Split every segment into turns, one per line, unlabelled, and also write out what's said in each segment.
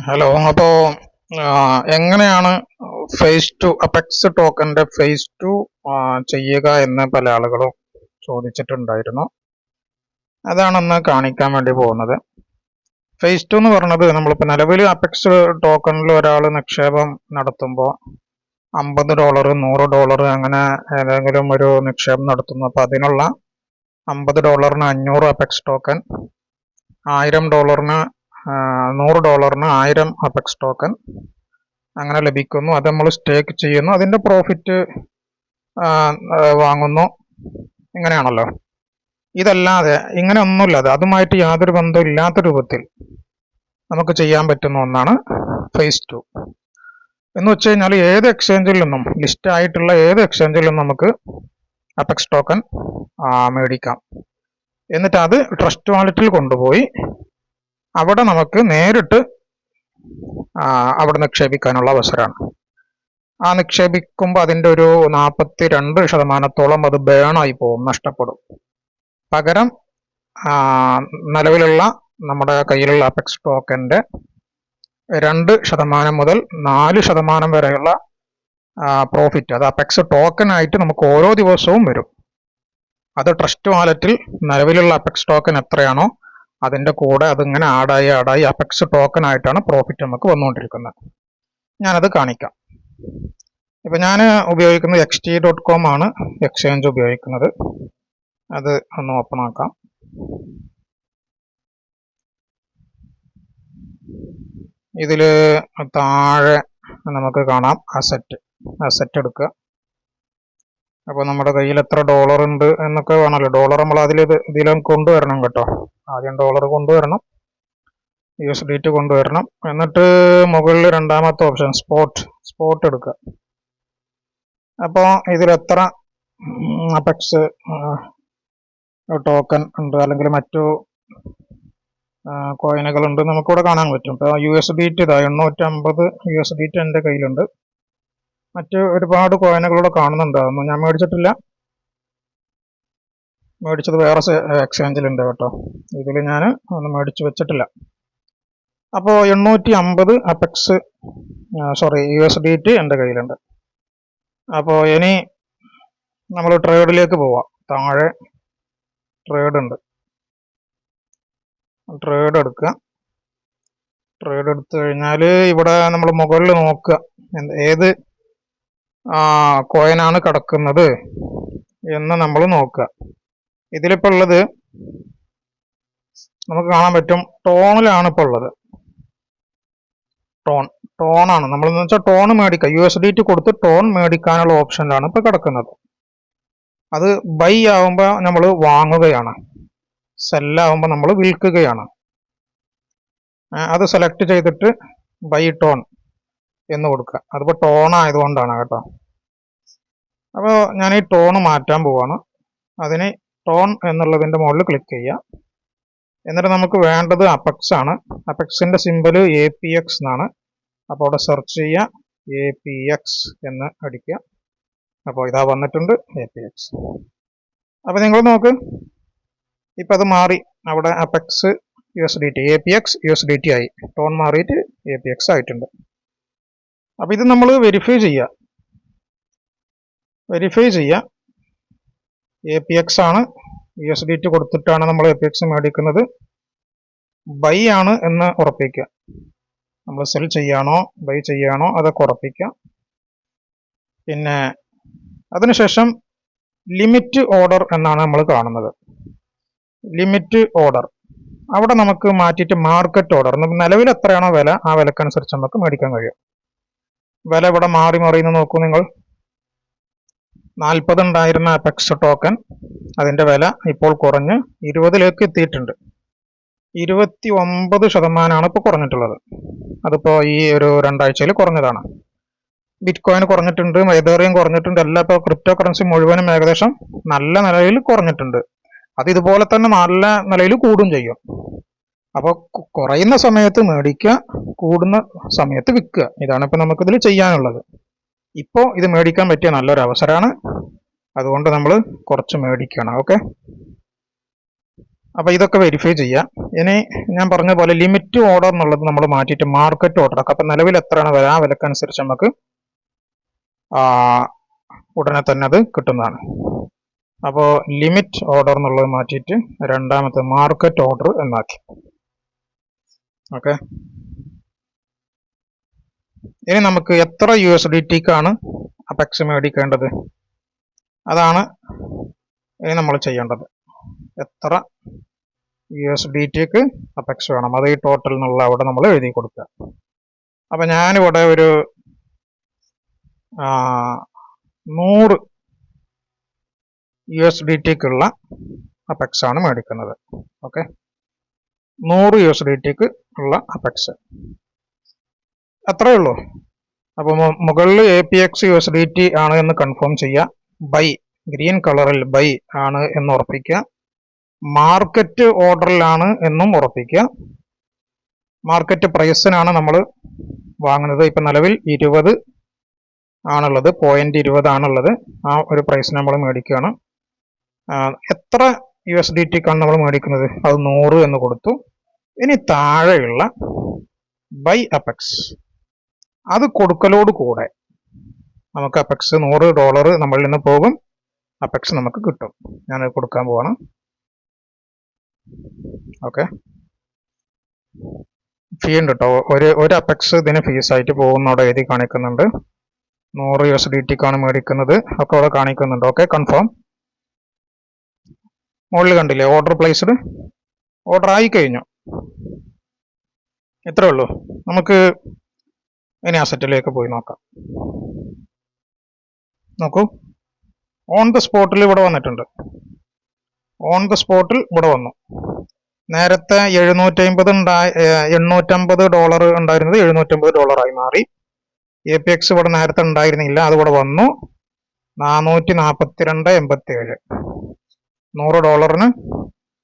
Hello. അപ്പോൾ എങ്ങനെയാണ് phase two Apex ടോക്കന്റെ ഫേസ് ടു ചെയ്യുക എന്ന് പല ആളുകളും ചോദിച്ചിട്ടുണ്ടായിരുന്നു. അതാണെന്ന് കാണിക്കാൻ വേണ്ടി പോകുന്നത്. ഫേസ് ടു എന്ന് പറയുന്നത് നമ്മളിപ്പോൾ നിലവിൽ അപെക്സ് ടോക്കണിൽ ഒരാൾ നിക്ഷേപം നടത്തുമ്പോൾ $50, $100 അങ്ങനെ ഏതെങ്കിലും ഒരു നിക്ഷേപം നടത്തുന്നു. അപ്പോൾ അതിനുള്ള $50 500 അപെക്സ് ടോക്കൻ, $1000 $100 1000 അപെക്സ് ടോക്കൻ അങ്ങനെ ലഭിക്കുന്നു. അത് നമ്മൾ സ്റ്റേക്ക് ചെയ്യുന്നു, അതിന്റെ പ്രോഫിറ്റ് വാങ്ങുന്നു. ഇങ്ങനെയാണല്ലോ. ഇതല്ലാതെ ഇങ്ങനെ ഒന്നുമില്ലാതെ അതുമായിട്ട് യാതൊരു ബന്ധവും ഇല്ലാത്ത രൂപത്തിൽ നമുക്ക് ചെയ്യാൻ പറ്റുന്ന ഒന്നാണ് ഫേസ് ടു എന്ന് വെച്ച് കഴിഞ്ഞാൽ ഏത് എക്സ്ചേഞ്ചിൽ നിന്നും ലിസ്റ്റ് ആയിട്ടുള്ള ഏത് എക്സ്ചേഞ്ചിൽ നിന്നും നമുക്ക് അപെക്സ് ടോക്കൻ മേടിക്കാം. എന്നിട്ട് അത് ട്രസ്റ്റ് വാലറ്റിൽ കൊണ്ടുപോയി അവിടെ നമുക്ക് നേരിട്ട് അവിടെ നിക്ഷേപിക്കാനുള്ള അവസരമാണ്. ആ നിക്ഷേപിക്കുമ്പോൾ അതിൻ്റെ ഒരു 42% അത് ബേണായി പോകും, നഷ്ടപ്പെടും. പകരം നിലവിലുള്ള നമ്മുടെ കയ്യിലുള്ള അപെക്സ് ടോക്കൻ്റെ 2% മുതൽ 4% വരെയുള്ള പ്രോഫിറ്റ് അത് അപെക്സ് ടോക്കൺ ആയിട്ട് നമുക്ക് ഓരോ ദിവസവും വരും. അത് ട്രസ്റ്റ് വാലറ്റിൽ നിലവിലുള്ള അപെക്സ് ടോക്കൺ എത്രയാണോ അതിൻ്റെ കൂടെ അതിങ്ങനെ ആഡായി അപെക്സ് ടോക്കൺ ആയിട്ടാണ് പ്രോഫിറ്റ് നമുക്ക് വന്നുകൊണ്ടിരിക്കുന്നത്. ഞാനത് കാണിക്കാം. ഇപ്പം ഞാൻ ഉപയോഗിക്കുന്നത് XT.com ആണ് എക്സ്ചേഞ്ച് ഉപയോഗിക്കുന്നത്. അത് ഒന്ന് ഓപ്പൺ ആക്കാം. ഇതിൽ താഴെ നമുക്ക് കാണാം അസറ്റ് എടുക്കുക. അപ്പോൾ നമ്മുടെ കയ്യിൽ എത്ര ഡോളർ ഉണ്ട് എന്നൊക്കെ വേണമല്ലോ. ഡോളർ നമ്മൾ ഇതിലും കൊണ്ടുവരണം കേട്ടോ. ആദ്യം ഡോളർ കൊണ്ടുവരണം, USDT കൊണ്ടുവരണം. എന്നിട്ട് മുകളിൽ രണ്ടാമത്തെ ഓപ്ഷൻ സ്പോട്ട് എടുക്കുക. അപ്പോൾ ഇതിലെത്ര അപെക്സ് ടോക്കൺ ഉണ്ട് അല്ലെങ്കിൽ മറ്റു കോയിനുകൾ ഉണ്ട് നമുക്കിവിടെ കാണാൻ പറ്റും. ഇപ്പോൾ USDT 850 USDT എൻ്റെ കയ്യിലുണ്ട്. മറ്റ് ഒരുപാട് കോയിനുകളൂടെ കാണുന്നുണ്ട്. അതൊന്നും ഞാൻ മേടിച്ചിട്ടില്ല. മേടിച്ചത് വേറെ എക്സ്ചേഞ്ചിലുണ്ട് കേട്ടോ. ഇതിൽ ഞാൻ ഒന്നും മേടിച്ച് വെച്ചിട്ടില്ല. അപ്പോൾ 850 അപെക്സ് USDT എൻ്റെ കയ്യിലുണ്ട്. അപ്പോൾ ഇനി നമ്മൾ ട്രേഡിലേക്ക് പോവാം. താഴെ ട്രേഡ് ഉണ്ട്. ട്രേഡ് എടുക്കുക. ട്രേഡ് എടുത്തു കഴിഞ്ഞാൽ ഇവിടെ നമ്മൾ മുകളിൽ നോക്കുക ഏത് കോയിനാണ് കിടക്കുന്നത് എന്ന് നമ്മൾ നോക്കുക. ഇതിലിപ്പോൾ ഉള്ളത് നമുക്ക് കാണാൻ പറ്റും, ടോണിലാണ് ഇപ്പോൾ ഉള്ളത്. ടോണാണ് നമ്മളെന്ന് വെച്ചാൽ ടോൺ മേടിക്കുക. USDT കൊടുത്ത് ടോൺ മേടിക്കാനുള്ള ഓപ്ഷനിലാണ് ഇപ്പോൾ കിടക്കുന്നത്. അത് ബൈ ആവുമ്പോൾ നമ്മൾ വാങ്ങുകയാണ്, സെല്ലാവുമ്പോൾ നമ്മൾ വിൽക്കുകയാണ്. അത് സെലക്ട് ചെയ്തിട്ട് ബൈ ടോൺ എന്ന് കൊടുക്കുക. അതിപ്പോൾ ടോൺ ആയതുകൊണ്ടാണ് കേട്ടോ. അപ്പോൾ ഞാൻ ഈ ടോൺ മാറ്റാൻ പോവാണ്. അതിന് ടോൺ എന്നുള്ളതിൻ്റെ മുകളിൽ ക്ലിക്ക് ചെയ്യുക. എന്നിട്ട് നമുക്ക് വേണ്ടത് അപെക്സ് ആണ്. അപെക്സിൻ്റെ സിമ്പൽ APX എന്നാണ്. അപ്പോൾ അവിടെ സെർച്ച് ചെയ്യുക, APX എന്ന് അടിക്കുക. അപ്പോൾ ഇതാ വന്നിട്ടുണ്ട് APX. അപ്പോൾ നിങ്ങൾ നോക്ക്, ഇപ്പം അത് മാറി. അവിടെ അപെക്സ് USDT APX USDT ആയി. ടോൺ മാറിയിട്ട് APX ആയിട്ടുണ്ട്. അപ്പോൾ ഇത് നമ്മൾ വെരിഫൈ ചെയ്യുക. APX ആണ്, USDT കൊടുത്തിട്ടാണ് നമ്മൾ APX മേടിക്കുന്നത്. ബൈ ആണ് എന്ന് ഉറപ്പിക്കുക. നമ്മൾ സെൽ ചെയ്യാണോ ബൈ ചെയ്യാണോ അതൊക്കെ ഉറപ്പിക്കുക. പിന്നെ അതിനുശേഷം ലിമിറ്റ് ഓർഡർ എന്നാണ് നമ്മൾ കാണുന്നത്. ലിമിറ്റ് ഓർഡർ അവിടെ നമുക്ക് മാറ്റിയിട്ട് മാർക്കറ്റ് ഓർഡർ, നിലവിൽ എത്രയാണോ വില ആ വിലക്കനുസരിച്ച് നമുക്ക് മേടിക്കാൻ കഴിയും. വില ഇവിടെ മാറി മറിയുന്ന നോക്കൂ നിങ്ങൾ. 40 ഉണ്ടായിരുന്ന അപെക്സ് ടോക്കൺ അതിൻ്റെ വില ഇപ്പോൾ കുറഞ്ഞ് 20ലേക്ക് എത്തിയിട്ടുണ്ട്. 29% ഇപ്പോൾ കുറഞ്ഞിട്ടുള്ളത്. അതിപ്പോൾ ഈ ഒരു 2 ആഴ്ചയിൽ കുറഞ്ഞതാണ്. ബിറ്റ് കോയിൻ കുറഞ്ഞിട്ടുണ്ട്, എതേറിയം കുറഞ്ഞിട്ടുണ്ട്. എല്ലാം ഇപ്പോൾ ക്രിപ്റ്റോ കറൻസി മുഴുവനും ഏകദേശം നല്ല നിലയിൽ കുറഞ്ഞിട്ടുണ്ട്. അത് ഇതുപോലെ തന്നെ നല്ല നിലയിൽ കൂടും ചെയ്യും. അപ്പോൾ കുറയുന്ന സമയത്ത് മേടിക്കുക, കൂടുന്ന സമയത്ത് വിൽക്കുക. ഇതാണ് ഇപ്പോൾ നമുക്കിതിൽ ചെയ്യാനുള്ളത്. ഇപ്പോൾ ഇത് മേടിക്കാൻ പറ്റിയ നല്ലൊരു അവസരമാണ്. അതുകൊണ്ട് നമ്മൾ കുറച്ച് മേടിക്കണം. ഓക്കെ. അപ്പോൾ ഇതൊക്കെ വെരിഫൈ ചെയ്യാം. ഇനി ഞാൻ പറഞ്ഞ പോലെ ലിമിറ്റ് ഓർഡർ എന്നുള്ളത് നമ്മൾ മാറ്റിയിട്ട് മാർക്കറ്റ് ഓർഡർ ആക്കാം. അപ്പം നിലവിൽ എത്രയാണ് വരാ വിലക്കനുസരിച്ച് നമുക്ക് ഉടനെ തന്നെ അത് കിട്ടുന്നതാണ്. അപ്പോൾ ലിമിറ്റ് ഓർഡർ എന്നുള്ളത് മാറ്റിയിട്ട് രണ്ടാമത്തെ മാർക്കറ്റ് ഓർഡർ എന്നാക്കി. ഓക്കെ, ഇനി നമുക്ക് എത്ര USDTക്കാണ് അപെക്സ് മേടിക്കേണ്ടത്, അതാണ് ഇനി നമ്മൾ ചെയ്യേണ്ടത്. എത്ര USDTക്ക് അപെക്സ് വേണം, അത് ഈ ടോട്ടൽ എന്നുള്ള അവിടെ നമ്മൾ എഴുതി കൊടുക്കുക. അപ്പം ഞാനിവിടെ ഒരു 100 USDTക്കുള്ള അപെക്സ് ആണ് മേടിക്കുന്നത്. ഓക്കെ, 100 USDTക്ക് ഉള്ള അപെക്സ് അത്രേ ഉള്ളൂ. അപ്പോൾ മുകളിൽ APX USDT ആണ് എന്ന് കൺഫേം ചെയ്യുക. ബൈ ഗ്രീൻ കളറിൽ ബൈ ആണ് എന്ന് ഉറപ്പിക്കുക. മാർക്കറ്റ് ഓർഡറിലാണ് എന്നും ഉറപ്പിക്കുക. മാർക്കറ്റ് പ്രൈസിനാണ് നമ്മൾ വാങ്ങുന്നത്. ഇപ്പം നിലവിൽ 20 ആണുള്ളത്, 0.20 ആണുള്ളത്. ആ ഒരു പ്രൈസിന് നമ്മൾ മേടിക്കുകയാണ്. എത്ര USDTക്കാണ് നമ്മൾ മേടിക്കുന്നത്, അത് 100 എന്ന് കൊടുത്തു. ഇനി താഴെയുള്ള ബൈ അപെക്സ് അത് കൊടുക്കലോട് കൂടെ നമുക്ക് അപെക്സ് $100 നമ്മളിൽ നിന്ന് പോകും, അപെക്സ് നമുക്ക് കിട്ടും. ഞാനത് കൊടുക്കാൻ പോവാണ്. ഓക്കെ, ഫീ ഉണ്ട് കേട്ടോ. ഒരു അപെക്സ് ഇതിന് ഫീസായിട്ട് പോകുന്നവിടെ എഴുതി കാണിക്കുന്നുണ്ട്. 100 USDTക്കാണ് മേടിക്കുന്നത് ഒക്കെ അവിടെ കാണിക്കുന്നുണ്ട്. Okay, confirm. മുകളിൽ കണ്ടില്ലേ ഓർഡർ പ്ലേസ്ഡ്, ഓർഡർ ആയി കഴിഞ്ഞു. ഇത്രേ ഉള്ളൂ. നമുക്ക് ഇനി അസറ്റിലേക്ക് പോയി നോക്കാം. നോക്കൂ, ഓൺ ദ സ്പോട്ടിൽ ഇവിടെ വന്നിട്ടുണ്ട്. ഓൺ ദ സ്പോട്ടിൽ ഇവിടെ വന്നു. നേരത്തെ $850 ഉണ്ടായിരുന്നത് $750 ആയി മാറി. APX ഇവിടെ നേരത്തെ ഉണ്ടായിരുന്നില്ല, അത് ഇവിടെ വന്നു. 442.87 $100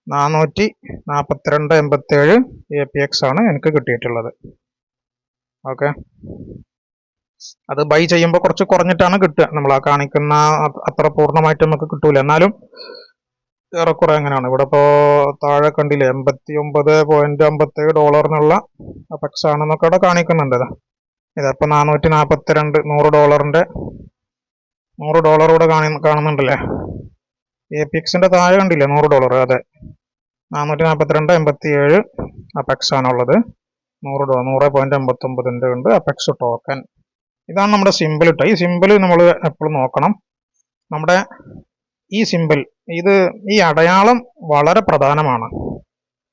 442.87 APX ആണ് എനിക്ക് കിട്ടിയിട്ടുള്ളത്. ഓക്കെ, അത് ബൈ ചെയ്യുമ്പോൾ കുറച്ച് കുറഞ്ഞിട്ടാണ് കിട്ടുക. നമ്മൾ ആ കാണിക്കുന്ന അത്ര പൂർണ്ണമായിട്ട് നമുക്ക് കിട്ടൂല, എന്നാലും ഏറെക്കുറെ അങ്ങനെയാണ്. ഇവിടെ ഇപ്പോൾ താഴെ കണ്ടില്ലേ $89.57 അപെക്സ് ആണെന്നൊക്കെ അവിടെ കാണിക്കുന്നുണ്ട്. ഇതപ്പോൾ 442 $100 ഇവിടെ കാണുന്നുണ്ടല്ലേ. APXന്റെ താഴെ കണ്ടില്ലേ $100. അതെ, 442.87 അപെക്സ് ആണുള്ളത്. 100.89 ഉണ്ട് അപെക്സ് ടോക്കൺ. ഇതാണ് നമ്മുടെ സിമ്പിൾ ഇട്ട. ഈ സിമ്പിൾ നമ്മൾ എപ്പോഴും നോക്കണം. നമ്മുടെ ഈ സിമ്പിൾ, ഈ അടയാളം വളരെ പ്രധാനമാണ്.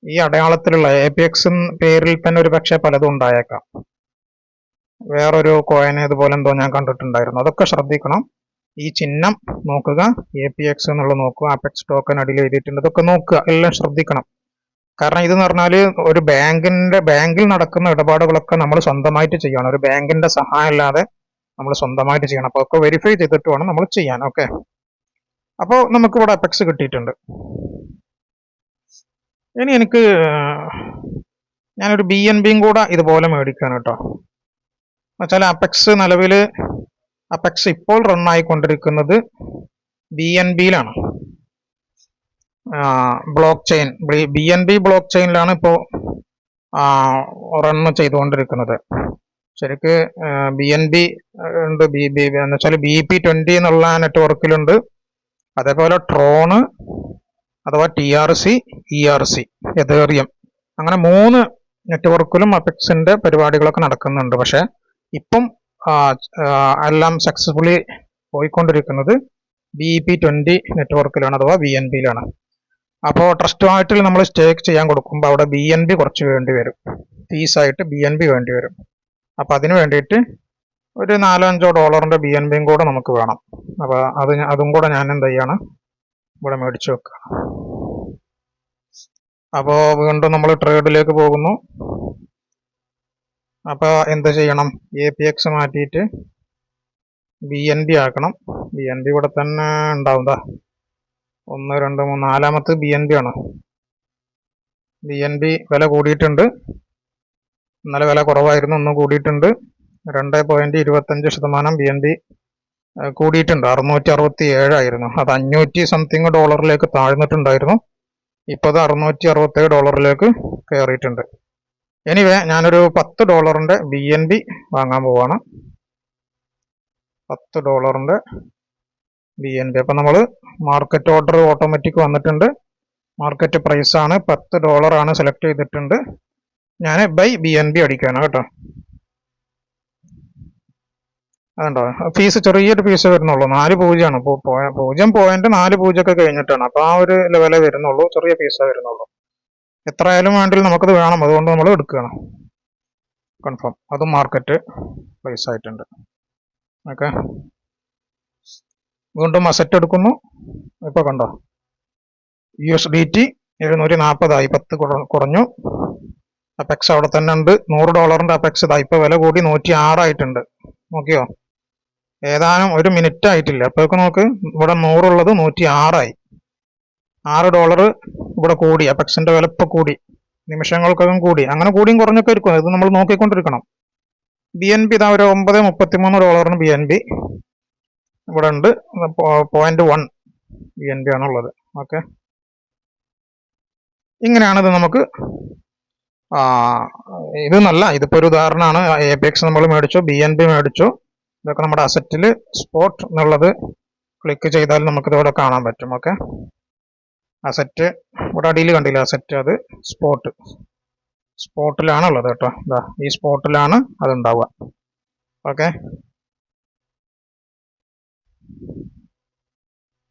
ഈ അടയാളത്തിലുള്ള APX പേരിൽ തന്നെ ഒരു പക്ഷേ പലതും ഉണ്ടായേക്കാം. വേറൊരു കോയിൻ ഇതുപോലെ എന്തോ ഞാൻ കണ്ടിട്ടുണ്ടായിരുന്നു. അതൊക്കെ ശ്രദ്ധിക്കണം. ഈ ചിഹ്നം നോക്കുക, APX എന്നുള്ള നോക്കുക, അപെക്സ് ടോക്കൺ അടിയിൽ എഴുതിയിട്ടുണ്ട്, ഇതൊക്കെ നോക്കുക, എല്ലാം ശ്രദ്ധിക്കണം. കാരണം ഇതെന്ന് പറഞ്ഞാൽ ഒരു ബാങ്കിൽ നടക്കുന്ന ഇടപാടുകളൊക്കെ നമ്മൾ സ്വന്തമായിട്ട് ചെയ്യണം. ഒരു ബാങ്കിന്റെ സഹായം അല്ലാതെ നമ്മൾ സ്വന്തമായിട്ട് ചെയ്യണം. അപ്പോൾ ഒക്കെ വെരിഫൈ ചെയ്തിട്ട് വേണം നമ്മൾ ചെയ്യാൻ. ഓക്കെ, അപ്പോൾ നമുക്ക് ഇവിടെ അപെക്സ് കിട്ടിയിട്ടുണ്ട്. ഇനി ഞാനൊരു BNBയും കൂടെ ഇതുപോലെ മേടിക്കുകയാണ് കേട്ടോ. എന്നുവെച്ചാൽ അപെക്സ് ഇപ്പോൾ റൺ ആയിക്കൊണ്ടിരിക്കുന്നത് BNBയിലാണ്. ബ്ലോക്ക് ചെയിൻ BNB ബ്ലോക്ക് ചെയിനിലാണ് ഇപ്പോൾ റൺ ചെയ്തുകൊണ്ടിരിക്കുന്നത്. ശരിക്ക് BNB ഉണ്ട്, എന്ന് വെച്ചാൽ BP20 എന്നുള്ള നെറ്റ്വർക്കിലുണ്ട്. അതേപോലെ ട്രോണ് അഥവാ TRC, ERC, എതേറിയം, അങ്ങനെ 3 നെറ്റ്വർക്കിലും അപെക്സിന്റെ പരിപാടികളൊക്കെ നടക്കുന്നുണ്ട്. പക്ഷെ ഇപ്പം എല്ലാം സക്സസ്ഫുള്ളി പോയിക്കൊണ്ടിരിക്കുന്നത് BP20 നെറ്റ്വർക്കിലാണ് അഥവാ BNBയിലാണ്. അപ്പോൾ ട്രസ്റ്റ് വാലറ്റിൽ നമ്മൾ സ്റ്റേക്ക് ചെയ്യാൻ കൊടുക്കുമ്പോൾ അവിടെ BNB കുറച്ച് വേണ്ടി വരും, ഫീസായിട്ട് BNB വേണ്ടി വരും. അപ്പം അതിന് വേണ്ടിയിട്ട് ഒരു $4-5 BNBയും കൂടെ നമുക്ക് വേണം. അപ്പോൾ അതും കൂടെ ഞാൻ എന്ത് ചെയ്യാണ്, ഇവിടെ മേടിച്ചു വെക്കുക. അപ്പോൾ വീണ്ടും നമ്മൾ ട്രേഡിലേക്ക് പോകുന്നു. അപ്പോൾ എന്ത് ചെയ്യണം, APX മാറ്റിയിട്ട് BNB ആക്കണം. BNB ഇവിടെ തന്നെ ഉണ്ടാവുക. 1, 2, 3 4ാമത്തെ BNB ആണ്. BNB വില കൂടിയിട്ടുണ്ട്. ഇന്നലെ വില കുറവായിരുന്നു, ഒന്ന് കൂടിയിട്ടുണ്ട്. 2.25% BNB കൂടിയിട്ടുണ്ട്. 667 ആയിരുന്നു, അത് $500 സംതിങ് താഴ്ന്നിട്ടുണ്ടായിരുന്നു. ഇപ്പോൾ അത് $667 കയറിയിട്ടുണ്ട്. എനിവേ ഞാനൊരു $10 BNB വാങ്ങാൻ പോവാണ്. $10 BNB. അപ്പം നമ്മൾ മാർക്കറ്റ് ഓർഡർ ഓട്ടോമാറ്റിക് വന്നിട്ടുണ്ട്. മാർക്കറ്റ് പ്രൈസ് ആണ് $10 ആണ് സെലക്ട് ചെയ്തിട്ടുണ്ട്. ഞാൻ ബൈ BNB അടിക്കാണ് കേട്ടോ. അതുണ്ടോ, ഫീസ് ചെറിയൊരു ഫീസ് വരുന്നുള്ളൂ, 4 പൂജ്യമാണ്. 0.4 ഒക്കെ കഴിഞ്ഞിട്ടാണ്. അപ്പോൾ ആ ഒരു ലെവലേ വരുന്നുള്ളൂ, ചെറിയ ഫീസേ വരുന്നുള്ളൂ. എത്രയായാലും വേണ്ടില്ല, നമുക്കത് വേണം, അതുകൊണ്ട് നമ്മൾ എടുക്കുകയാണ്. കൺഫേം, അതും മാർക്കറ്റ് പ്രൈസ് ആയിട്ടുണ്ട്. ഓക്കെ, വീണ്ടും അസറ്റ് എടുക്കുന്നു. ഇപ്പോൾ കണ്ടോ, USDT 740 ആയി, 10 കുറഞ്ഞു. അപെക്സ് അവിടെ തന്നെ ഉണ്ട്. $100 അപെക്സ് ഇതാ ഇപ്പോൾ വില കൂടി 106 ആയിട്ടുണ്ട്. നോക്കിയോ, ഏതാനും ഒരു മിനിറ്റ് ആയിട്ടില്ല, അപ്പോഴൊക്കെ നോക്ക്, ഇവിടെ 100 ഉള്ളത് 106 ആയി. $6 ഇവിടെ കൂടി, അപെക്സിന്റെ വില ഇപ്പൊ കൂടി, നിമിഷങ്ങൾക്കകം കൂടി. അങ്ങനെ കൂടിയും കുറഞ്ഞൊക്കെ ഇരിക്കും, ഇത് നമ്മൾ നോക്കിക്കൊണ്ടിരിക്കണം. BNB ഇതാ ഒരു $9.33 BNB ഇവിടെ ഉണ്ട്. 0.1 BNB ആണുള്ളത്. ഓക്കെ, ഇങ്ങനെയാണിത് നമുക്ക്. ഇത് നല്ല, ഇതിപ്പോ ഒരു ഉദാഹരണമാണ്. APX നമ്മൾ മേടിച്ചു, BNB മേടിച്ചു. ഇതൊക്കെ നമ്മുടെ അസറ്റിൽ സ്പോട്ട് എന്നുള്ളത് ക്ലിക്ക് ചെയ്താൽ നമുക്കിത് ഇവിടെ കാണാൻ പറ്റും. ഓക്കെ, അസറ്റ് ഇവിടെ അടിയിൽ കണ്ടില്ല, അസറ്റ്, അത് സ്പോട്ടിലാണ് ഉള്ളത് കേട്ടോ. ഇതാ ഈ സ്പോട്ടിലാണ് അത് ഉണ്ടാവുക. ഓക്കെ.